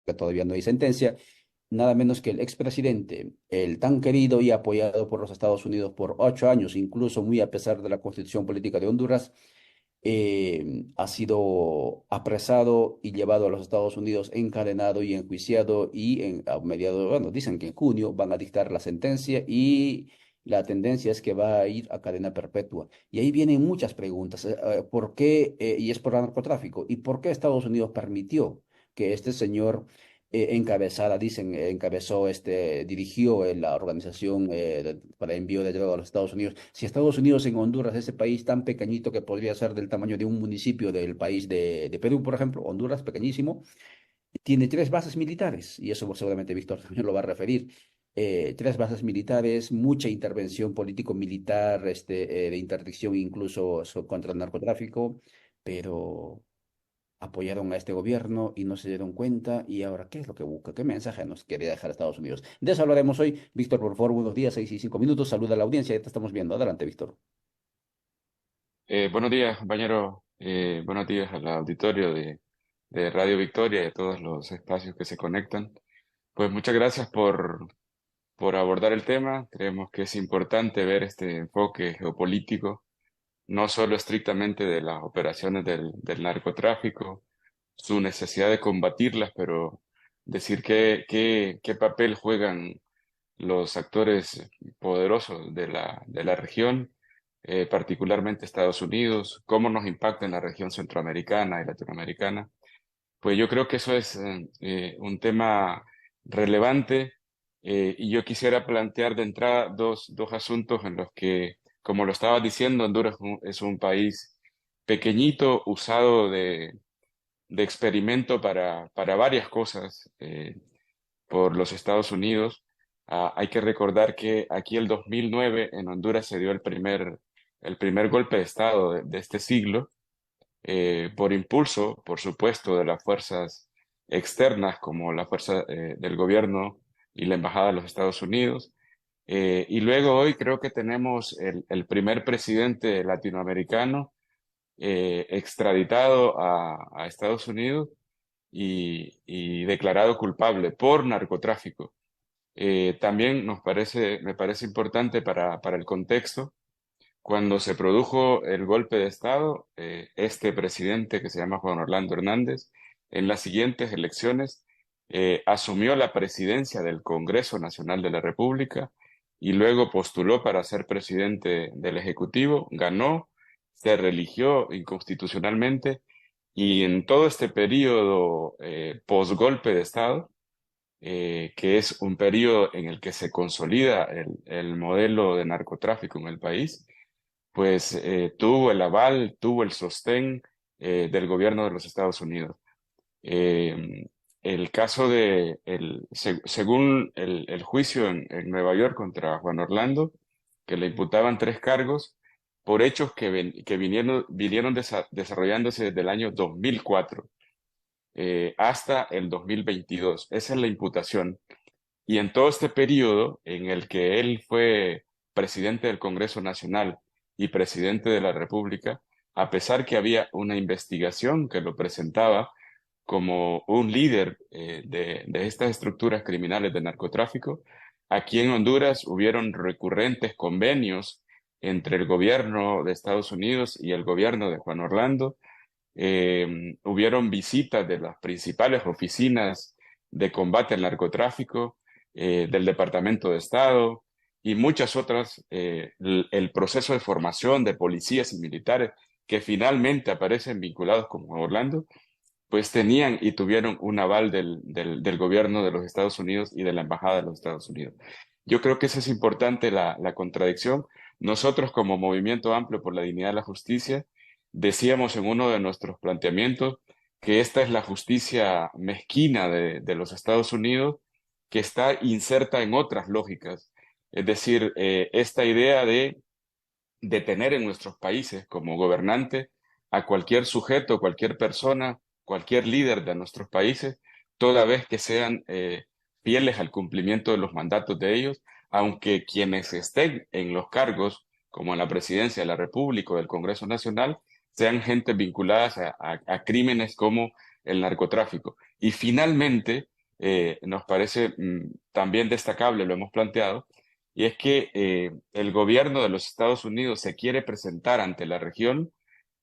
que todavía no hay sentencia, nada menos que el expresidente, el tan querido y apoyado por los Estados Unidos por 8 años, incluso muy a pesar de la constitución política de Honduras, ha sido apresado y llevado a los Estados Unidos, encadenado y enjuiciado y a mediados, bueno, dicen que en junio van a dictar la sentencia y la tendencia es que va a ir a cadena perpetua. Y ahí vienen muchas preguntas. ¿Por qué? Y es por el narcotráfico. ¿Y por qué Estados Unidos permitió que este señor encabezó, dirigió la organización para envío de droga a los Estados Unidos? Si Estados Unidos en Honduras, ese país tan pequeñito que podría ser del tamaño de un municipio del país de Perú, por ejemplo, Honduras, pequeñísimo, tiene 3 bases militares, y eso seguramente Víctor también lo va a referir. 3 bases militares, mucha intervención político-militar, de interdicción incluso contra el narcotráfico, pero apoyaron a este gobierno y no se dieron cuenta. Y ahora, ¿qué es lo que busca? ¿Qué mensaje nos quiere dejar Estados Unidos? De eso hablaremos hoy. Víctor, por favor, buenos días, 6:05. Saluda a la audiencia, ya te estamos viendo. Adelante, Víctor. Buenos días, compañero. Buenos días al auditorio de Radio Victoria y a todos los espacios que se conectan. Pues muchas gracias por abordar el tema. Creemos que es importante ver este enfoque geopolítico, no solo estrictamente de las operaciones del narcotráfico, su necesidad de combatirlas, pero decir qué papel juegan los actores poderosos de la región, particularmente Estados Unidos, cómo nos impacta en la región centroamericana y latinoamericana. Pues yo creo que eso es un tema relevante, y yo quisiera plantear de entrada dos asuntos en los que, como lo estaba diciendo, Honduras es un país pequeñito, usado de experimento para varias cosas, por los Estados Unidos. Hay que recordar que aquí el 2009 en Honduras se dio el primer golpe de Estado de este siglo, por impulso, por supuesto, de las fuerzas externas como la fuerza del gobierno y la Embajada de los Estados Unidos. Y luego hoy creo que tenemos el primer presidente latinoamericano extraditado a Estados Unidos y declarado culpable por narcotráfico. También me parece importante para el contexto, cuando se produjo el golpe de Estado, este presidente que se llama Juan Orlando Hernández, en las siguientes elecciones, asumió la presidencia del Congreso Nacional de la República y luego postuló para ser presidente del Ejecutivo, ganó, se religió inconstitucionalmente, y en todo este periodo post-golpe de Estado, que es un periodo en el que se consolida el modelo de narcotráfico en el país, pues tuvo el aval, tuvo el sostén del gobierno de los Estados Unidos. Eh, el caso según el juicio en Nueva York contra Juan Orlando, que le imputaban 3 cargos por hechos que vinieron desarrollándose desde el año 2004 hasta el 2022. Esa es la imputación. Y en todo este periodo en el que él fue presidente del Congreso Nacional y presidente de la República, a pesar que había una investigación que lo presentaba como un líder de estas estructuras criminales de narcotráfico, aquí en Honduras hubieron recurrentes convenios entre el gobierno de Estados Unidos y el gobierno de Juan Orlando. Hubieron visitas de las principales oficinas de combate al narcotráfico, del Departamento de Estado y muchas otras, el proceso de formación de policías y militares que finalmente aparecen vinculados con Juan Orlando, pues tenían y tuvieron un aval del gobierno de los Estados Unidos y de la Embajada de los Estados Unidos. Yo creo que eso es importante, la contradicción. Nosotros, como Movimiento Amplio por la Dignidad y la Justicia, decíamos en uno de nuestros planteamientos que esta es la justicia mezquina de los Estados Unidos, que está inserta en otras lógicas. Es decir, esta idea de detener en nuestros países como gobernante a cualquier sujeto, cualquier persona, cualquier líder de nuestros países, toda vez que sean fieles al cumplimiento de los mandatos de ellos, aunque quienes estén en los cargos, como en la presidencia de la República o del Congreso Nacional, sean gente vinculadas a crímenes como el narcotráfico. Y finalmente, nos parece también destacable, lo hemos planteado, y es que el gobierno de los Estados Unidos se quiere presentar ante la región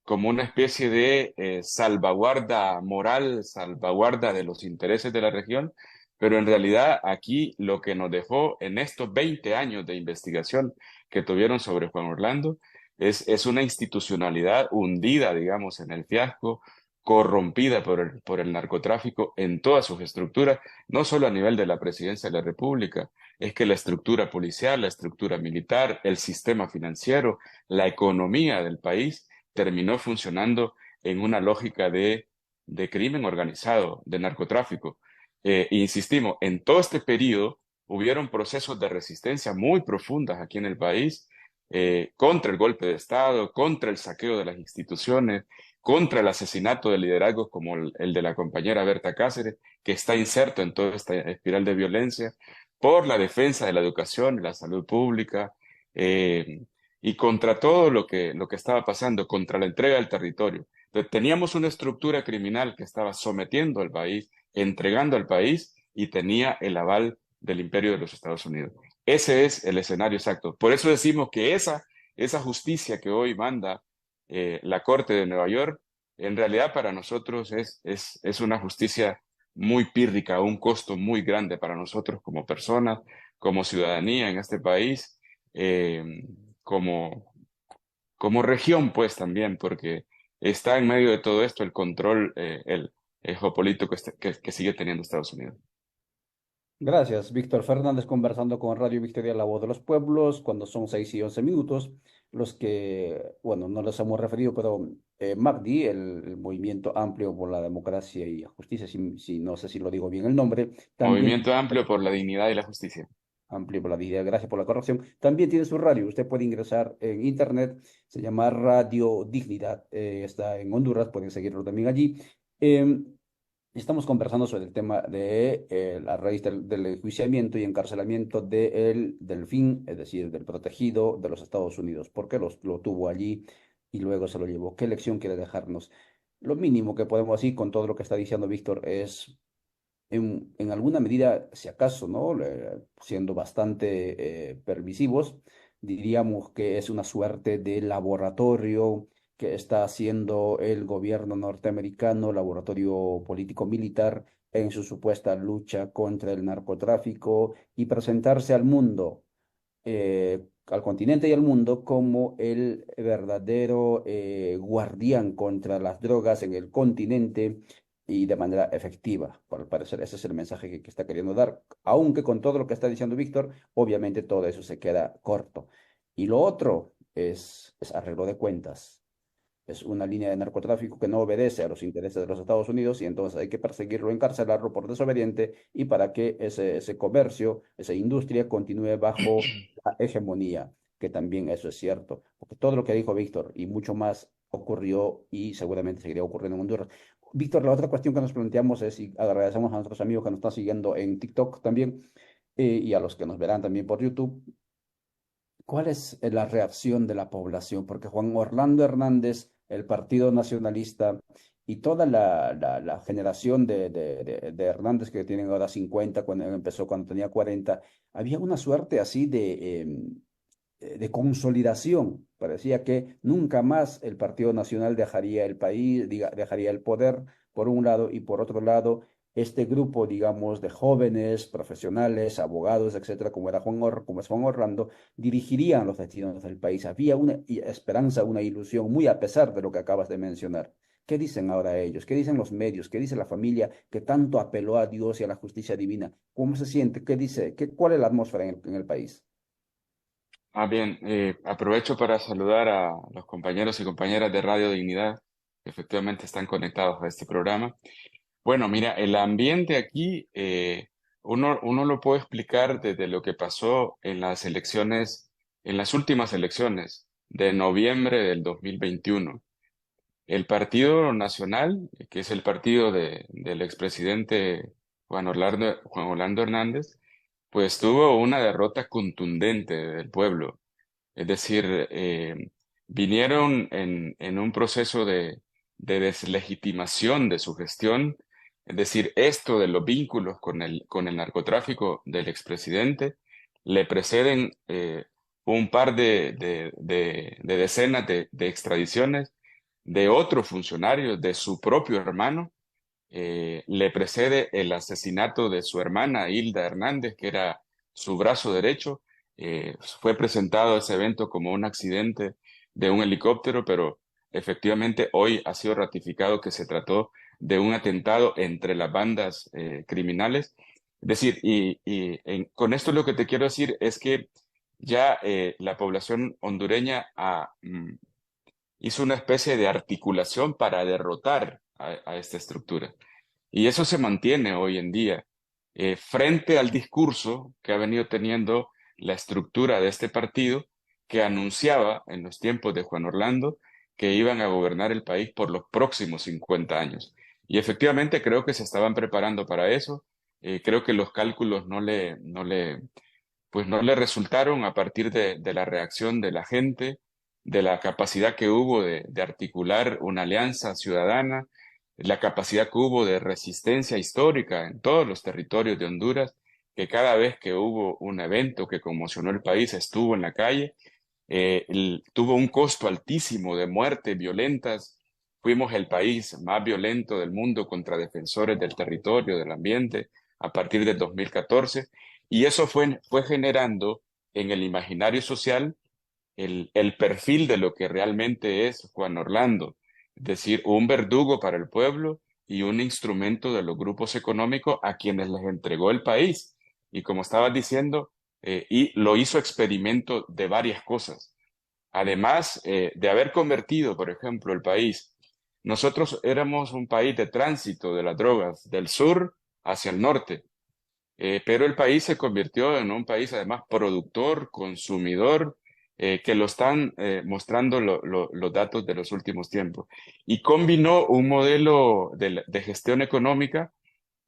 como una especie de salvaguarda moral, salvaguarda de los intereses de la región, pero en realidad aquí lo que nos dejó en estos 20 años de investigación que tuvieron sobre Juan Orlando es una institucionalidad hundida, digamos, en el fiasco, corrompida por el narcotráfico en todas sus estructuras, no solo a nivel de la presidencia de la República, es que la estructura policial, la estructura militar, el sistema financiero, la economía del país terminó funcionando en una lógica de crimen organizado, de narcotráfico. Insistimos, en todo este periodo hubieron procesos de resistencia muy profundas aquí en el país contra el golpe de Estado, contra el saqueo de las instituciones, contra el asesinato de liderazgos como el de la compañera Berta Cáceres, que está inserto en toda esta espiral de violencia, por la defensa de la educación y la salud pública, y contra todo lo que estaba pasando, contra la entrega del territorio. Entonces, teníamos una estructura criminal que estaba sometiendo al país, entregando al país y tenía el aval del imperio de los Estados Unidos. Ese es el escenario exacto. Por eso decimos que esa justicia que hoy manda la Corte de Nueva York, en realidad para nosotros es una justicia muy pírrica, un costo muy grande para nosotros como personas, como ciudadanía en este país. Como, como región, pues también, porque está en medio de todo esto el control, el geopolítico que sigue teniendo Estados Unidos. Gracias, Víctor Fernández, conversando con Radio Victoria, la voz de los pueblos, cuando son 6:11 minutos, los que, bueno, no les hemos referido, pero MACD, el Movimiento Amplio por la Democracia y la Justicia, si no sé si lo digo bien el nombre, también Movimiento amplio por la dignidad y la justicia. Amplio por la Dignidad, gracias por la corrección, también tiene su radio, usted puede ingresar en internet, se llama Radio Dignidad, está en Honduras, pueden seguirlo también allí. Em, Estamos conversando sobre el tema de la raíz del enjuiciamiento y encarcelamiento del delfín, es decir, del protegido de los Estados Unidos. ¿Por qué lo tuvo allí y luego se lo llevó? ¿Qué lección quiere dejarnos? Lo mínimo que podemos decir con todo lo que está diciendo Víctor es, en alguna medida, si acaso, ¿no? Siendo bastante permisivos, diríamos que es una suerte de laboratorio que está haciendo el gobierno norteamericano, laboratorio político-militar, en su supuesta lucha contra el narcotráfico y presentarse al mundo, al continente y al mundo, como el verdadero guardián contra las drogas en el continente y de manera efectiva. Por parecer, ese es el mensaje que está queriendo dar, aunque con todo lo que está diciendo Víctor, obviamente todo eso se queda corto. Y lo otro es arreglo de cuentas. Es una línea de narcotráfico que no obedece a los intereses de los Estados Unidos y entonces hay que perseguirlo, encarcelarlo por desobediente y para que ese comercio, esa industria continúe bajo la hegemonía, que también eso es cierto, porque todo lo que dijo Víctor y mucho más ocurrió y seguramente seguiría ocurriendo en Honduras. Víctor, la otra cuestión que nos planteamos es, y agradecemos a nuestros amigos que nos están siguiendo en TikTok también, y a los que nos verán también por YouTube, ¿cuál es la reacción de la población? Porque Juan Orlando Hernández, el Partido Nacionalista y toda la generación de Hernández que tienen ahora 50, cuando él empezó cuando tenía 40, había una suerte así de consolidación. Parecía que nunca más el Partido Nacional dejaría el país, dejaría el poder, por un lado, y por otro lado, este grupo, digamos, de jóvenes, profesionales, abogados, etcétera, como es Juan Orlando, dirigirían los destinos del país. Había una esperanza, una ilusión, muy a pesar de lo que acabas de mencionar. ¿Qué dicen ahora ellos? ¿Qué dicen los medios? ¿Qué dice la familia que tanto apeló a Dios y a la justicia divina? ¿Cómo se siente? ¿Qué dice? ¿Cuál es la atmósfera en el país? Ah, bien, aprovecho para saludar a los compañeros y compañeras de Radio Dignidad que efectivamente están conectados a este programa. Bueno, mira, el ambiente aquí, uno lo puede explicar desde lo que pasó en las elecciones, en las últimas elecciones de noviembre del 2021. El Partido Nacional, que es el partido del expresidente Juan Orlando Hernández, pues tuvo una derrota contundente del pueblo. Es decir, vinieron en un proceso de deslegitimación de su gestión Es decir, esto de los vínculos con el narcotráfico del expresidente le preceden un par de decenas de extradiciones de otros funcionarios, de su propio hermano. Le precede el asesinato de su hermana Hilda Hernández, que era su brazo derecho. Fue presentado ese evento como un accidente de un helicóptero, pero efectivamente hoy ha sido ratificado que se trató de un atentado entre las bandas criminales. Es decir, con esto lo que te quiero decir es que ya la población hondureña hizo una especie de articulación para derrotar a esta estructura. Y eso se mantiene hoy en día, frente al discurso que ha venido teniendo la estructura de este partido, que anunciaba en los tiempos de Juan Orlando que iban a gobernar el país por los próximos 50 años. Y efectivamente creo que se estaban preparando para eso. Creo que los cálculos pues no le resultaron a partir de la reacción de la gente, de la capacidad que hubo de articular una alianza ciudadana, la capacidad que hubo de resistencia histórica en todos los territorios de Honduras, que cada vez que hubo un evento que conmocionó el país estuvo en la calle. Tuvo un costo altísimo de muertes violentas. Fuimos el país más violento del mundo contra defensores del territorio, del ambiente, a partir del 2014. Y eso fue generando en el imaginario social el perfil de lo que realmente es Juan Orlando, es decir, un verdugo para el pueblo y un instrumento de los grupos económicos a quienes les entregó el país. Y como estabas diciendo, y lo hizo experimento de varias cosas. Además de haber convertido, por ejemplo, el país, nosotros éramos un país de tránsito de las drogas del sur hacia el norte. Pero el país se convirtió en un país además productor, consumidor, que lo están mostrando los datos de los últimos tiempos. Y combinó un modelo de gestión económica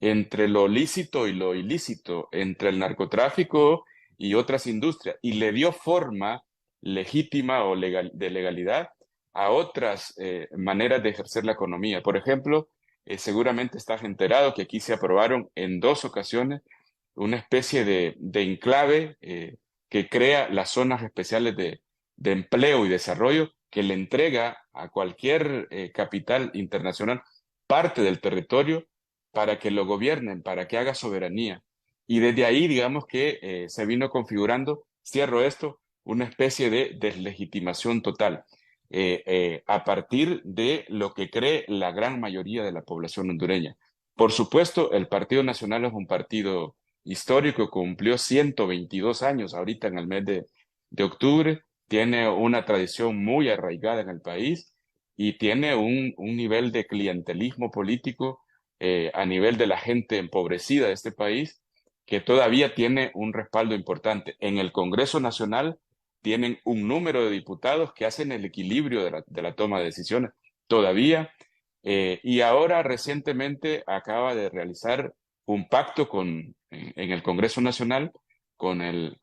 entre lo lícito y lo ilícito, entre el narcotráfico y otras industrias, y le dio forma legítima o de legalidad a otras maneras de ejercer la economía. Por ejemplo, seguramente estás enterado que aquí se aprobaron en dos ocasiones una especie de enclave que crea las zonas especiales de empleo y desarrollo que le entrega a cualquier capital internacional parte del territorio para que lo gobiernen, para que haga soberanía. Y desde ahí, digamos que se vino configurando, cierro esto, una especie de deslegitimación total, a partir de lo que cree la gran mayoría de la población hondureña. Por supuesto, el Partido Nacional es un partido histórico, cumplió 122 años ahorita en el mes de octubre, tiene una tradición muy arraigada en el país y tiene un nivel de clientelismo político a nivel de la gente empobrecida de este país que todavía tiene un respaldo importante. En el Congreso Nacional tienen un número de diputados que hacen el equilibrio de la toma de decisiones todavía. Y ahora recientemente acaba de realizar un pacto en el Congreso Nacional con el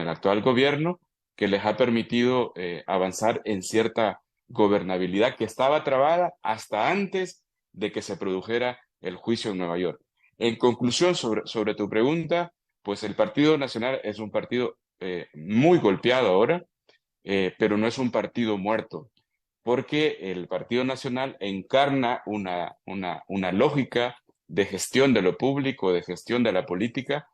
actual gobierno que les ha permitido avanzar en cierta gobernabilidad que estaba trabada hasta antes de que se produjera el juicio en Nueva York. En conclusión, sobre tu pregunta, pues el Partido Nacional es un partido muy golpeado ahora, pero no es un partido muerto, porque el Partido Nacional encarna una lógica de gestión de lo público, de gestión de la política,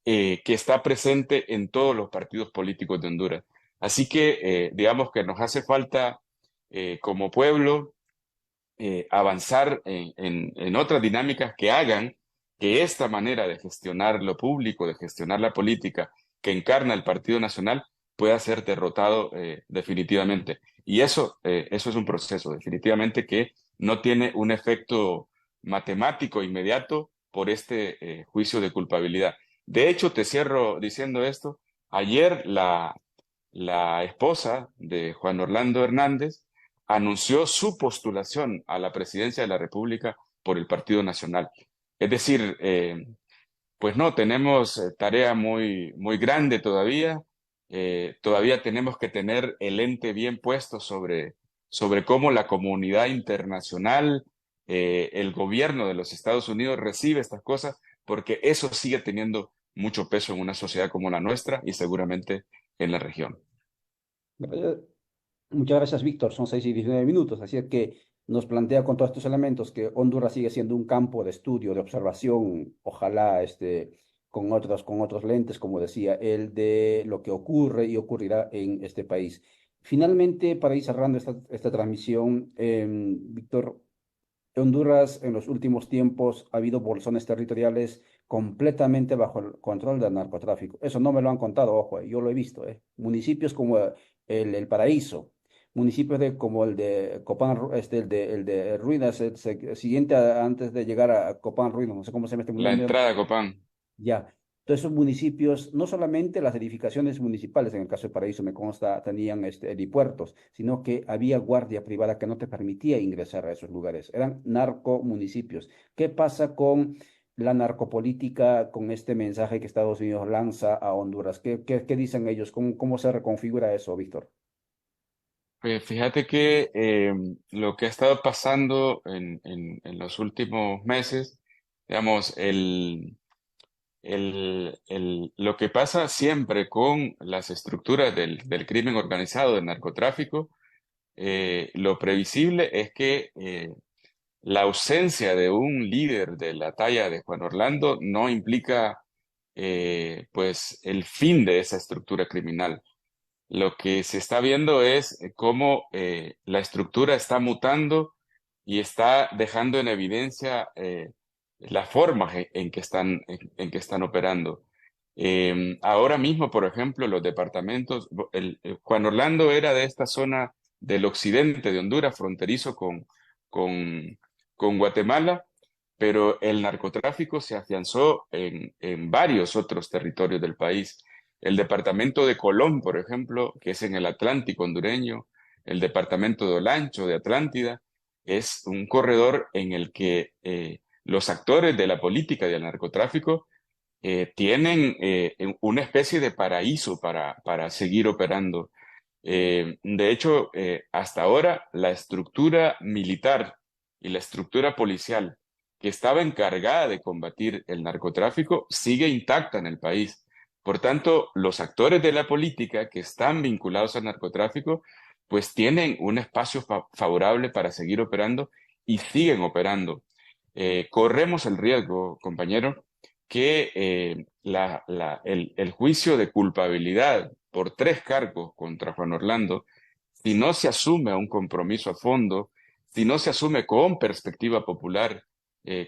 que está presente en todos los partidos políticos de Honduras. Así que digamos que nos hace falta como pueblo avanzar en otras dinámicas que hagan que esta manera de gestionar lo público, de gestionar la política que encarna el Partido Nacional pueda ser derrotado definitivamente. Y eso es un proceso definitivamente que no tiene un efecto matemático inmediato por este juicio de culpabilidad. De hecho, te cierro diciendo esto. Ayer la esposa de Juan Orlando Hernández anunció su postulación a la presidencia de la República por el Partido Nacional. Es decir, pues no, tenemos tarea muy grande todavía. Todavía tenemos que tener el ente bien puesto sobre cómo la comunidad internacional el gobierno de los Estados Unidos recibe estas cosas, porque eso sigue teniendo mucho peso en una sociedad como la nuestra y seguramente en la región. Eh, Muchas gracias, Víctor. Son 6:19, así es que nos plantea con todos estos elementos que Honduras sigue siendo un campo de estudio, de observación, ojalá con otros lentes, como decía él, de lo que ocurre y ocurrirá en este país. Finalmente, para ir cerrando esta transmisión, Víctor, Honduras en los últimos tiempos ha habido bolsones territoriales completamente bajo el control del narcotráfico. Eso no me lo han contado, ojo, yo lo he visto. Municipios como el Paraíso, municipios como el de Copán, el de Ruinas, siguiente antes de llegar a Copán Ruinas, no sé cómo se llama este La municipio. entrada, Copán. Ya, todos esos municipios, no solamente las edificaciones municipales, en el caso de Paraíso me consta, tenían helipuertos, sino que había guardia privada que no te permitía ingresar a esos lugares. Eran narcomunicipios. ¿Qué pasa con la narcopolítica, con este mensaje que Estados Unidos lanza a Honduras? ¿Qué dicen ellos? ¿Cómo se reconfigura eso, Víctor? Pues fíjate que lo que ha estado pasando en los últimos meses, digamos, lo que pasa siempre con las estructuras del crimen organizado, del narcotráfico, lo previsible es que la ausencia de un líder de la talla de Juan Orlando no implica pues el fin de esa estructura criminal. Lo que se está viendo es cómo la estructura está mutando y está dejando en evidencia las formas en que están operando. Ahora mismo, por ejemplo, los departamentos, Juan Orlando era de esta zona del occidente de Honduras, fronterizo con, con Guatemala, pero el narcotráfico se afianzó en varios otros territorios del país. El departamento de Colón, por ejemplo, que es en el Atlántico hondureño, el departamento de Olancho, de Atlántida, es un corredor en el que los actores de la política y del narcotráfico tienen una especie de paraíso para seguir operando. De hecho, hasta ahora, la estructura militar y la estructura policial que estaba encargada de combatir el narcotráfico sigue intacta en el país. Por tanto, los actores de la política que están vinculados al narcotráfico, pues tienen un espacio favorable para seguir operando y siguen operando. Corremos el riesgo, compañero, que el juicio de culpabilidad por 3 cargos contra Juan Orlando, si no se asume un compromiso a fondo, si no se asume con perspectiva popular,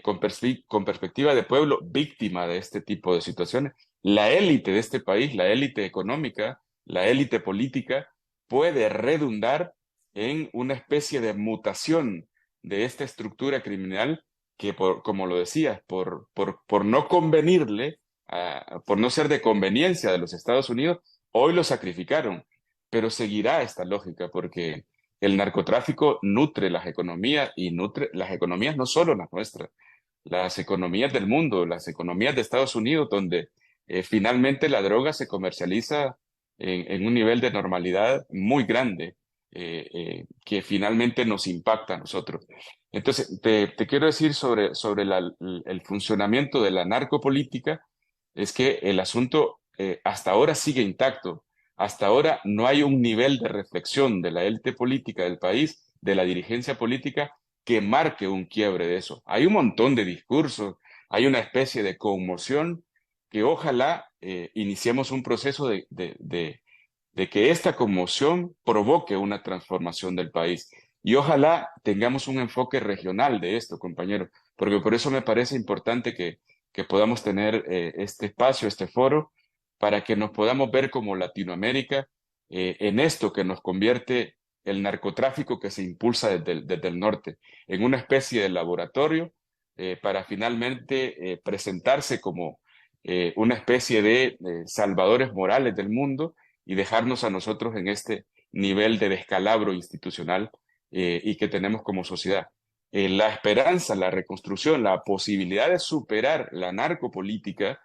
con perspectiva de pueblo víctima de este tipo de situaciones, la élite de este país, la élite económica, la élite política, puede redundar en una especie de mutación de esta estructura criminal que, como lo decías, por no convenirle, por no ser de conveniencia de los Estados Unidos, hoy lo sacrificaron. Pero seguirá esta lógica porque el narcotráfico nutre las economías y nutre las economías no solo las nuestras, las economías del mundo, las economías de Estados Unidos, donde finalmente la droga se comercializa en un nivel de normalidad muy grande, que finalmente nos impacta a nosotros. Entonces, te quiero decir sobre el funcionamiento de la narcopolítica, es que el asunto hasta ahora sigue intacto. Hasta ahora no hay un nivel de reflexión de la élite política del país, de la dirigencia política, que marque un quiebre de eso. Hay un montón de discursos, hay una especie de conmoción que ojalá iniciemos un proceso de que esta conmoción provoque una transformación del país. Y ojalá tengamos un enfoque regional de esto, compañero, porque por eso me parece importante que podamos tener este espacio, este foro, para que nos podamos ver como Latinoamérica en esto que nos convierte el narcotráfico que se impulsa desde el norte, en una especie de laboratorio para finalmente presentarse como una especie de salvadores morales del mundo y dejarnos a nosotros en este nivel de descalabro institucional y que tenemos como sociedad. La esperanza, la reconstrucción, la posibilidad de superar la narcopolítica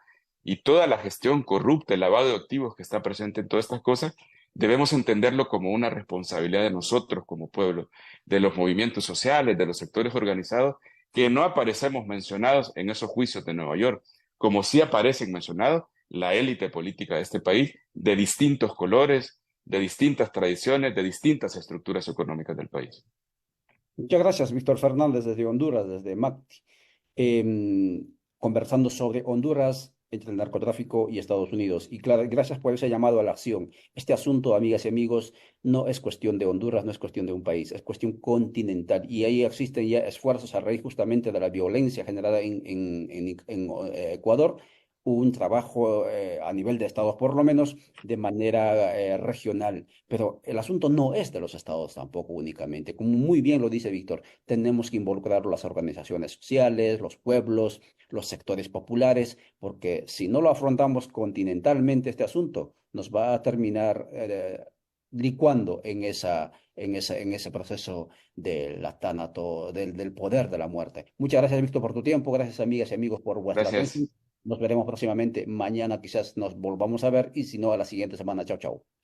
y toda la gestión corrupta, el lavado de activos que está presente en todas estas cosas, debemos entenderlo como una responsabilidad de nosotros como pueblo, de los movimientos sociales, de los sectores organizados, que no aparecemos mencionados en esos juicios de Nueva York, como sí aparecen mencionados la élite política de este país, de distintos colores, de distintas tradiciones, de distintas estructuras económicas del país. Muchas gracias, Víctor Fernández, desde Honduras, desde MACTI. Conversando sobre Honduras entre el narcotráfico y Estados Unidos. Y claro, gracias por ese llamado a la acción. Este asunto, amigas y amigos, no es cuestión de Honduras, no es cuestión de un país, es cuestión continental. Y ahí existen ya esfuerzos a raíz justamente de la violencia generada en Ecuador, un trabajo a nivel de estados, por lo menos de manera regional. Pero el asunto no es de los estados tampoco únicamente. Como muy bien lo dice Víctor, tenemos que involucrar las organizaciones sociales, los pueblos, los sectores populares, porque si no lo afrontamos continentalmente este asunto, nos va a terminar licuando en ese proceso del tánato, del poder de la muerte. Muchas gracias, Víctor, por tu tiempo. Gracias, amigas y amigos, por vuestra atención. Gracias. Nos veremos próximamente. Mañana quizás nos volvamos a ver y si no, a la siguiente semana. Chao, chao.